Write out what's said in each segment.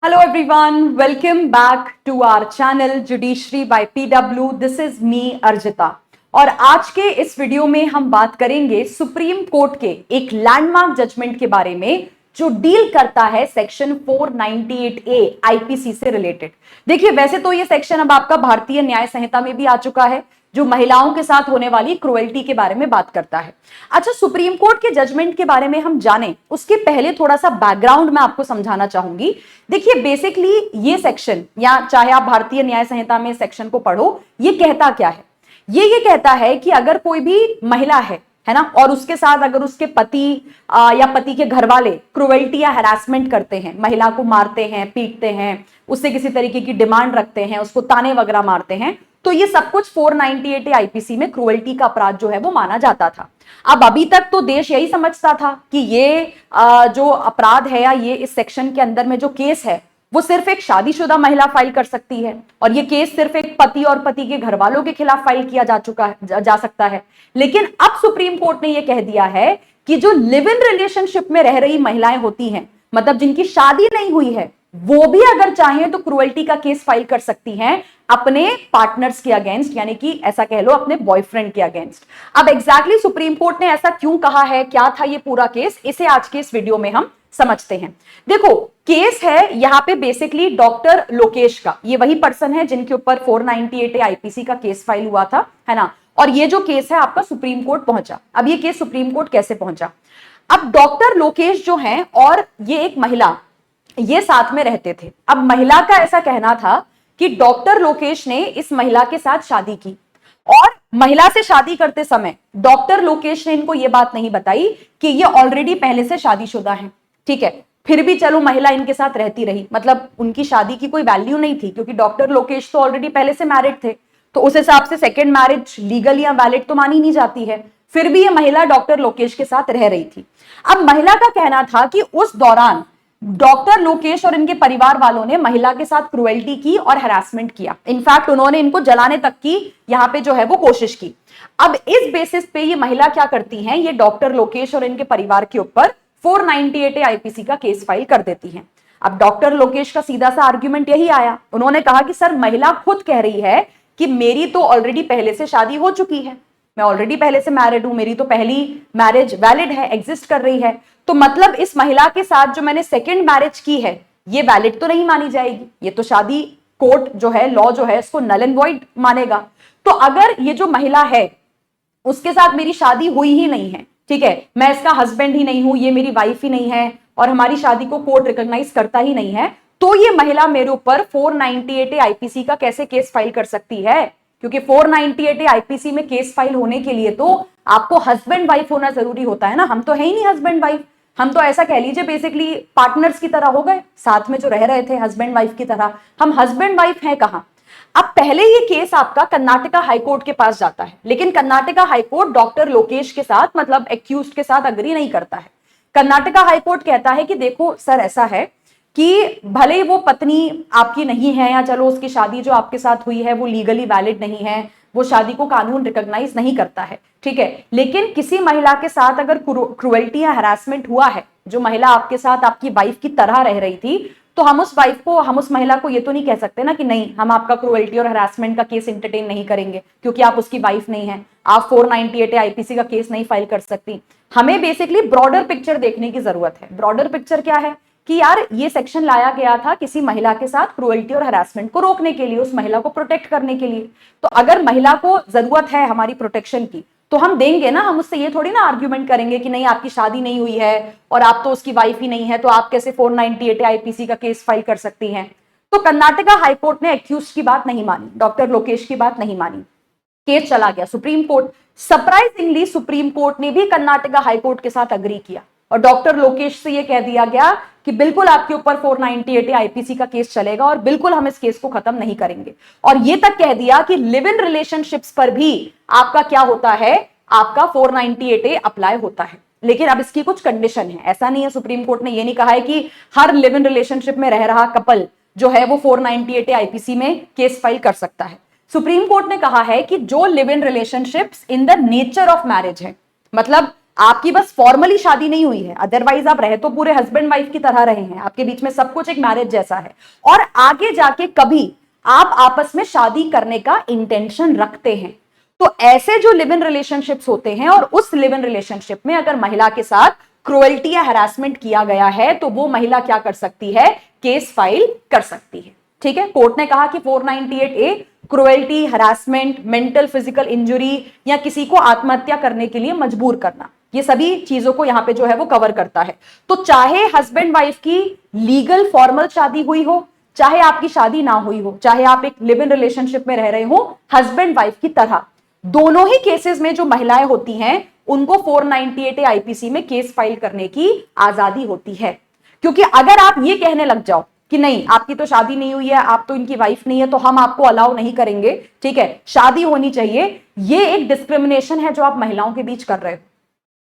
Hello everyone, welcome back to our channel Judiciary by PW. This is me Arjita और आज के इस video में हम बात करेंगे सुप्रीम कोर्ट के एक लैंडमार्क जजमेंट के बारे में जो डील करता है सेक्शन 498A आईपीसी से रिलेटेड। देखिए वैसे तो ये सेक्शन अब आपका भारतीय न्याय संहिता में भी आ चुका है जो महिलाओं के साथ होने वाली क्रुएल्टी के बारे में बात करता है। अच्छा, सुप्रीम कोर्ट के जजमेंट के बारे में हम जानें उसके पहले थोड़ा सा बैकग्राउंड मैं आपको समझाना चाहूंगी। देखिए बेसिकली ये सेक्शन या चाहे आप भारतीय न्याय संहिता में सेक्शन को पढ़ो, ये कहता क्या है? ये कहता है कि अगर कोई भी महिला है ना, और उसके साथ अगर उसके पति या पति के घर वाले क्रुएल्टी या हैरासमेंट करते हैं, महिला को मारते हैं, पीटते हैं, उससे किसी तरीके की डिमांड रखते हैं, उसको ताने वगैरह मारते हैं, तो ये सब कुछ 498 आईपीसी में क्रुएल्टी का अपराध जो है वो माना जाता था। अब अभी तक तो देश यही समझता था कि ये जो अपराध है या ये इस सेक्शन के अंदर में जो केस है वो सिर्फ एक शादीशुदा महिला फाइल कर सकती है और ये केस सिर्फ एक पति और पति के घर वालों के खिलाफ फाइल किया जा सकता है। लेकिन अब सुप्रीम कोर्ट ने ये कह दिया है कि जो लिव इन रिलेशनशिप में रह रही महिलाएं होती हैं, मतलब जिनकी शादी नहीं हुई है, वो भी अगर चाहें तो क्रुएल्टी का केस फाइल कर सकती हैं अपने पार्टनर्स के अगेंस्ट, यानी कि ऐसा कह लो अपने बॉयफ्रेंड के अगेंस्ट। अब एग्जैक्टली सुप्रीम कोर्ट ने ऐसा क्यों कहा है, क्या था ये पूरा केस, इसे आज के इस वीडियो में हम समझते हैं। देखो केस है यहाँ पे बेसिकली डॉक्टर लोकेश का, ये वही पर्सन है जिनके ऊपर 498 आईपीसी का केस फाइल हुआ था, है ना। और ये जो केस है आपका सुप्रीम कोर्ट पहुंचा। अब ये केस सुप्रीम कोर्ट कैसे पहुंचा? अब डॉक्टर लोकेश जो है और ये एक महिला, ये साथ में रहते थे। अब महिला का ऐसा कहना था कि डॉक्टर लोकेश ने इस महिला के साथ शादी की और महिला से शादी करते समय डॉक्टर लोकेश ने इनको ये बात नहीं बताई कि ये ऑलरेडी पहले से शादीशुदा है। ठीक है, फिर भी चलो महिला इनके साथ रहती रही, मतलब उनकी शादी की कोई वैल्यू नहीं थी क्योंकि डॉक्टर लोकेश तो ऑलरेडी पहले से मैरिड थे, तो उस हिसाब से सेकेंड मैरिज लीगल या वैलिड तो मानी नहीं जाती है। फिर भी ये महिला डॉक्टर लोकेश के साथ रह रही थी। अब महिला का कहना था कि उस दौरान डॉक्टर लोकेश और इनके परिवार वालों ने महिला के साथ क्रुएल्टी की और हैरासमेंट किया। इनफैक्ट उन्होंने इनको जलाने तक की यहाँ पे जो है वो कोशिश की। अब इस बेसिस पे ये महिला क्या करती हैं, ये डॉक्टर लोकेश और इनके परिवार के ऊपर 498 आईपीसी का केस फाइल कर देती हैं। अब डॉक्टर लोकेश का सीधा सा आर्ग्यूमेंट यही आया, उन्होंने कहा कि सर महिला खुद कह रही है कि मेरी तो ऑलरेडी पहले से शादी हो चुकी है, मैं ऑलरेडी पहले से मैरिड हूं, मेरी तो पहली मैरिज वैलिड है, एग्जिस्ट कर रही है, तो मतलब इस महिला के साथ जो मैंने सेकंड मैरिज की है ये वैलिड तो नहीं मानी जाएगी, ये तो शादी कोर्ट जो है, लॉ जो है, इसको नल एंड वॉइड मानेगा। तो अगर ये जो महिला है उसके साथ मेरी शादी हुई ही नहीं है, ठीक है, मैं इसका हस्बैंड ही नहीं हूं, ये मेरी वाइफ ही नहीं है और हमारी शादी को कोर्ट रिकॉग्नाइज करता ही नहीं है, तो ये महिला मेरे ऊपर 498 आईपीसी का कैसे केस फाइल कर सकती है? क्योंकि 498 आईपीसी में केस फाइल होने के लिए तो आपको हस्बैंड वाइफ होना जरूरी होता है ना। हम तो है ही नहीं हस्बैंड वाइफ, हम तो ऐसा कह लीजिए बेसिकली पार्टनर्स की तरह हो गए, साथ में जो रह रहे थे हस्बैंड वाइफ की तरह। हम हस्बैंड वाइफ हैं कहां? अब पहले ये केस आपका कर्नाटका हाईकोर्ट के पास जाता है, लेकिन कर्नाटका हाईकोर्ट डॉक्टर लोकेश के साथ, मतलब एक्यूज्ड के साथ अग्री नहीं करता है। कर्नाटका हाईकोर्ट कहता है कि देखो सर ऐसा है कि भले वो पत्नी आपकी नहीं है या चलो उसकी शादी जो आपके साथ हुई है वो लीगली वैलिड नहीं है, वो शादी को कानून रिकॉग्नाइज नहीं करता है, ठीक है, लेकिन किसी महिला के साथ अगर क्रुएल्टी या हैरासमेंट हुआ है, जो महिला आपके साथ आपकी वाइफ की तरह रह रही थी, तो हम उस महिला को ये तो नहीं कह सकते ना कि नहीं हम आपका क्रुएल्टी और हैरासमेंट का केस एंटरटेन नहीं करेंगे क्योंकि आप उसकी वाइफ नहीं है, आप 498 आईपीसी का केस नहीं फाइल कर सकती। हमें बेसिकली ब्रॉडर पिक्चर देखने की जरूरत है। ब्रॉडर पिक्चर क्या है कि यार ये सेक्शन लाया गया था किसी महिला के साथ क्रुएल्टी और हैरासमेंट को रोकने के लिए, उस महिला को प्रोटेक्ट करने के लिए। तो अगर महिला को जरूरत है हमारी प्रोटेक्शन की तो हम देंगे ना, हम उससे ये थोड़ी ना आर्ग्यूमेंट करेंगे कि नहीं आपकी शादी नहीं हुई है और आप तो उसकी वाइफ ही नहीं है, तो आप कैसे 498 आईपीसी का केस फाइल कर सकती हैं। तो कर्नाटका हाईकोर्ट ने एक्यूज की बात नहीं मानी, डॉक्टर लोकेश की बात नहीं मानी, केस चला गया supreme court. Surprisingly supreme court ने भी कर्नाटका हाईकोर्ट के साथ अग्री किया और डॉक्टर लोकेश से यह कह दिया गया कि बिल्कुल आपके ऊपर 498 आईपीसी का केस चलेगा और बिल्कुल हम इस केस को खत्म नहीं करेंगे। और यह तक कह दिया कि लिव इन रिलेशनशिप्स पर भी आपका क्या होता है, आपका 498A अप्लाई होता है। लेकिन अब इसकी कुछ कंडीशन है, ऐसा नहीं है, सुप्रीम कोर्ट ने यह नहीं कहा है कि हर लिव इन रिलेशनशिप में रह रहा कपल जो है वो 498 आईपीसी में केस फाइल कर सकता है। सुप्रीम कोर्ट ने कहा है कि जो live in relationships in the nature of marriage है, मतलब आपकी बस फॉर्मली शादी नहीं हुई है, अदरवाइज आप रहे तो पूरे हस्बैंड वाइफ की तरह रहे हैं, आपके बीच में सब कुछ एक मैरिज जैसा है, और आगे जाके कभी आप आपस में शादी करने का इंटेंशन रखते हैं, तो ऐसे जो लिव इन रिलेशनशिप्स होते हैं और उस लिव इन रिलेशनशिप में अगर महिला के साथ क्रुएल्टी या हैरासमेंट किया गया है तो वो महिला क्या कर सकती है, केस फाइल कर सकती है। ठीक है, कोर्ट ने कहा कि 498A cruelty, harassment, mental physical injury या किसी को आत्महत्या करने के लिए मजबूर करना, ये सभी चीजों को यहां पे जो है वो कवर करता है। तो चाहे हस्बैंड वाइफ की लीगल फॉर्मल शादी हुई हो, चाहे आपकी शादी ना हुई हो, चाहे आप एक लिव इन रिलेशनशिप में रह रहे हो हस्बैंड वाइफ की तरह, दोनों ही केसेस में जो महिलाएं होती हैं उनको 498 आईपीसी में केस फाइल करने की आजादी होती है। क्योंकि अगर आप ये कहने लग जाओ कि नहीं आपकी तो शादी नहीं हुई है, आप तो इनकी वाइफ नहीं है, तो हम आपको अलाउ नहीं करेंगे, ठीक है शादी होनी चाहिए, ये एक डिस्क्रिमिनेशन है जो आप महिलाओं के बीच कर रहे हो।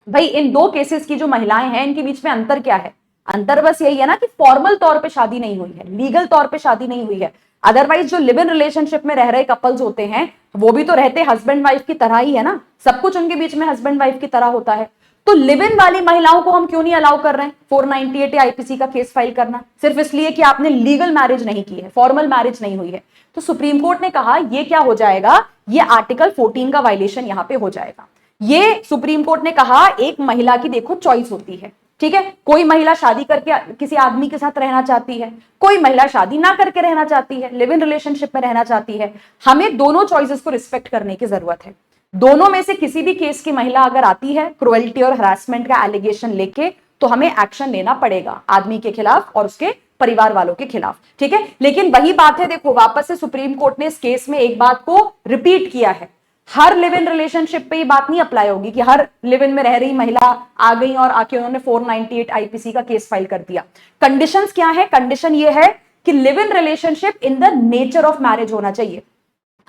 भाई इन दो केसेस की जो महिलाएं हैं इनके बीच में अंतर क्या है, अंतर बस यही है ना कि फॉर्मल तौर पे शादी नहीं हुई है, लीगल तौर पे शादी नहीं हुई है। अदरवाइज जो लिव इन रिलेशनशिप में रह रहे कपल्स होते हैं वो भी तो रहते हस्बैंड वाइफ की तरह ही है ना, सब कुछ उनके बीच में हस्बैंड वाइफ की तरह होता है। तो लिव इन वाली महिलाओं को हम क्यों नहीं अलाउ कर रहे हैं 498 आईपीसी का केस फाइल करना, सिर्फ इसलिए कि आपने लीगल मैरिज नहीं की है, फॉर्मल मैरिज नहीं हुई है। तो सुप्रीम कोर्ट ने कहा ये क्या हो जाएगा, ये आर्टिकल 14 का वायलेशन यहां पे हो जाएगा। ये सुप्रीम कोर्ट ने कहा एक महिला की देखो चॉइस होती है, ठीक है, कोई महिला शादी करके किसी आदमी के साथ रहना चाहती है, कोई महिला शादी ना करके रहना चाहती है, लिव इन रिलेशनशिप में रहना चाहती है, हमें दोनों चॉइसेस को रिस्पेक्ट करने की जरूरत है। दोनों में से किसी भी केस की महिला अगर आती है क्रुएल्टी और हरासमेंट का एलिगेशन लेके, तो हमें एक्शन लेना पड़ेगा आदमी के खिलाफ और उसके परिवार वालों के खिलाफ, ठीक है। लेकिन वही बात है, देखो वापस से सुप्रीम कोर्ट ने इस केस में एक बात को रिपीट किया है, हर लिव इन रिलेशनशिप पे ये बात नहीं अप्लाई होगी कि हर लिव इन में रह रही महिला आ गई और आके उन्होंने 498 आईपीसी का केस फाइल कर दिया। कंडीशंस क्या है, कंडीशन ये है कि live in relationship in the nature of marriage होना चाहिए,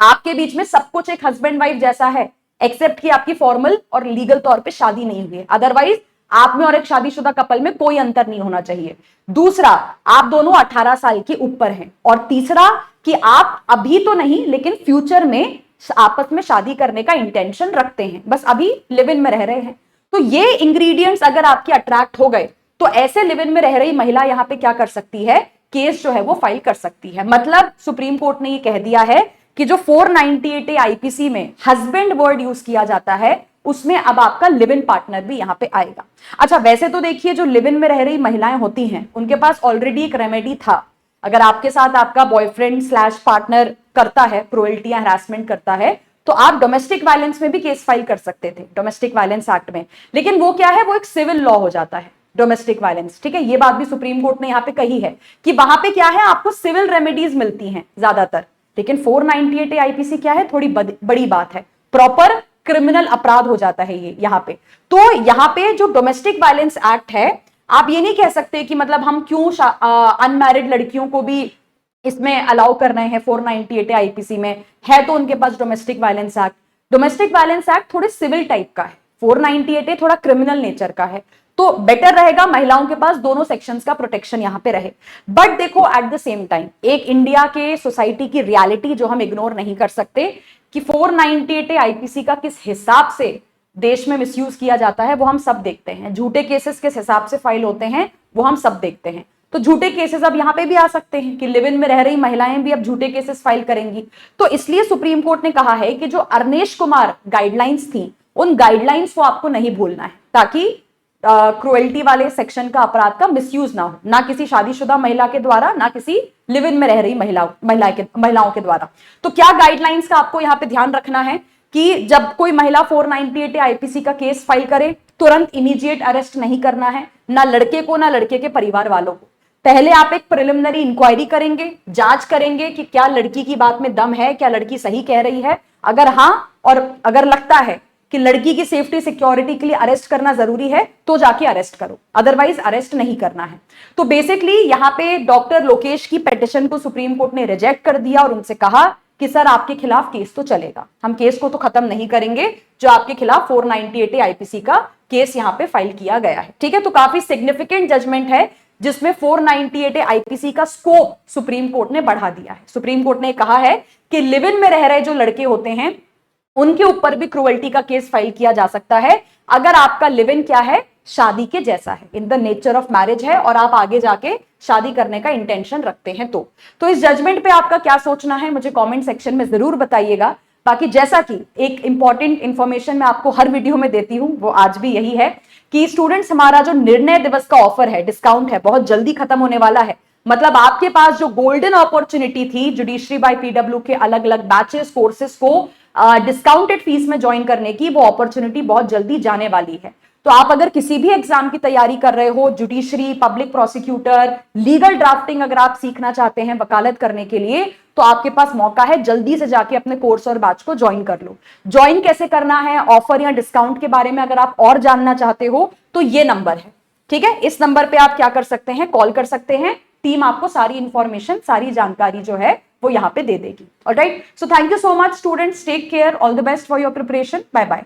आपके बीच में सब कुछ एक हस्बैंड वाइफ जैसा है, एक्सेप्ट कि आपकी फॉर्मल और लीगल तौर पे शादी नहीं हुई है, अदरवाइज आप में और एक शादीशुदा कपल में कोई अंतर नहीं होना चाहिए। दूसरा, आप दोनों 18 साल के ऊपर हैं, और तीसरा कि आप अभी तो नहीं लेकिन फ्यूचर में आपस में शादी करने का इंटेंशन रखते हैं, बस अभी लिव इन में रह रहे हैं। तो ये इंग्रेडिएंट्स अगर आपके अट्रैक्ट हो गए तो ऐसे लिव इन में रह रही महिला यहां पे क्या कर सकती है, केस जो है वो फाइल कर सकती है। मतलब सुप्रीम कोर्ट ने ये कह दिया है कि जो 498 आईपीसी में हस्बैंड वर्ड यूज किया जाता है उसमें अब आपका लिव इन पार्टनर भी यहां पे आएगा। अच्छा, वैसे तो देखिए जो लिव इन में रह रही महिलाएं होती हैं उनके पास ऑलरेडी एक रेमेडी था, अगर आपके साथ आपका बॉयफ्रेंड स्लैश पार्टनर करता है क्रुएल्टी या हरासमेंट करता है तो आप डोमेस्टिक वायलेंस में भी केस फाइल कर सकते थे, डोमेस्टिक वायलेंस एक्ट में। लेकिन वो क्या है, वो एक सिविल लॉ हो जाता है डोमेस्टिक वायलेंस, ठीक है। ये बात भी सुप्रीम कोर्ट ने यहाँ पे कही है कि वहां पे क्या है, आपको सिविल रेमेडीज मिलती हैं ज्यादातर, लेकिन 498 आईपीसी क्या है, थोड़ी बड़ी बात है, प्रॉपर क्रिमिनल अपराध हो जाता है ये यहाँ पे। तो यहाँ पे जो डोमेस्टिक वायलेंस एक्ट है, आप ये नहीं कह सकते कि मतलब हम क्यों अनमैरिड लड़कियों को भी इसमें अलाउ कर रहे हैं 498 आईपीसी में, है तो उनके पास domestic violence act. Domestic violence act थोड़े सिविल टाइप का है, 498 थोड़ा क्रिमिनल नेचर का है, तो बेटर रहेगा महिलाओं के पास दोनों सेक्शंस का प्रोटेक्शन यहां पे रहे। बट देखो एट द सेम टाइम एक इंडिया के सोसाइटी की रियलिटी जो हम इग्नोर नहीं कर सकते कि 498 आईपीसी का किस हिसाब से देश में मिसयूज किया जाता है वो हम सब देखते हैं, झूठे केसेस किस हिसाब से फाइल होते हैं वो हम सब देखते हैं। तो झूठे केसेस अब यहां पे भी आ सकते हैं कि लिव इन में रह रही महिलाएं भी अब झूठे केसेस फाइल करेंगी। तो इसलिए सुप्रीम कोर्ट ने कहा है कि जो अरनेश कुमार गाइडलाइंस थी उन गाइडलाइंस को आपको नहीं भूलना है, ताकि क्रुएल्टी वाले सेक्शन का अपराध का मिसयूज ना हो, ना किसी शादीशुदा महिला के द्वारा, ना किसी लिव इन में रह रही महिलाओं के द्वारा। तो क्या गाइडलाइंस का आपको यहाँ पे ध्यान रखना है कि जब कोई महिला 498 आईपीसी का केस फाइल करे तुरंत इमीडिएट अरेस्ट नहीं करना है, ना लड़के को ना लड़के के परिवार वालों को। पहले आप एक प्रिलिमिनरी इंक्वायरी करेंगे, जांच करेंगे कि क्या लड़की की बात में दम है, क्या लड़की सही कह रही है, अगर हाँ और अगर लगता है कि लड़की की सेफ्टी सिक्योरिटी के लिए अरेस्ट करना जरूरी है तो जाके अरेस्ट करो, अदरवाइज अरेस्ट नहीं करना है। तो बेसिकली यहाँ पे डॉक्टर लोकेश की पिटीशन को सुप्रीम कोर्ट ने रिजेक्ट कर दिया और उनसे कहा कि सर आपके खिलाफ केस तो चलेगा, हम केस को तो खत्म नहीं करेंगे जो आपके खिलाफ 498 आईपीसी का केस यहाँ पे फाइल किया गया है, ठीक है। तो काफी सिग्निफिकेंट जजमेंट है जिसमें 498 आईपीसी का स्कोप सुप्रीम कोर्ट ने बढ़ा दिया है। सुप्रीम कोर्ट ने कहा है कि लिव इन में रह रहे जो लड़के होते हैं उनके ऊपर भी क्रुएल्टी का केस फाइल किया जा सकता है अगर आपका लिव इन क्या है, शादी के जैसा है, in the nature of marriage है और आप आगे जाके शादी करने का इंटेंशन रखते हैं। तो इस जजमेंट पे आपका क्या सोचना है मुझे कमेंट सेक्शन में जरूर बताइएगा। बाकी जैसा कि एक इंपॉर्टेंट इंफॉर्मेशन मैं आपको हर वीडियो में देती हूं, वो आज भी यही है कि स्टूडेंट्स, हमारा जो निर्णय दिवस का ऑफर है, डिस्काउंट है, बहुत जल्दी खत्म होने वाला है। मतलब आपके पास जो गोल्डन अपॉर्चुनिटी थी जुडिशरी बाय पीडब्ल्यू के अलग अलग बैचेस, कोर्सेज को डिस्काउंटेड फीस में ज्वाइन करने की, वो अपॉर्चुनिटी बहुत जल्दी जाने वाली है। तो आप अगर किसी भी एग्जाम की तैयारी कर रहे हो, judiciary, public prosecutor, legal drafting अगर आप सीखना चाहते हैं वकालत करने के लिए, तो आपके पास मौका है, जल्दी से जाके अपने कोर्स और बैच को ज्वाइन कर लो। ज्वाइन कैसे करना है, ऑफर या डिस्काउंट के बारे में अगर आप और जानना चाहते हो तो ये नंबर है, ठीक है। इस नंबर पे आप क्या कर सकते हैं, कॉल कर सकते हैं। टीम आपको सारी इंफॉर्मेशन, सारी जानकारी जो है वो यहाँ पे दे देगी। Alright, so thank you so much students, take care, all the best for your preparation, bye bye.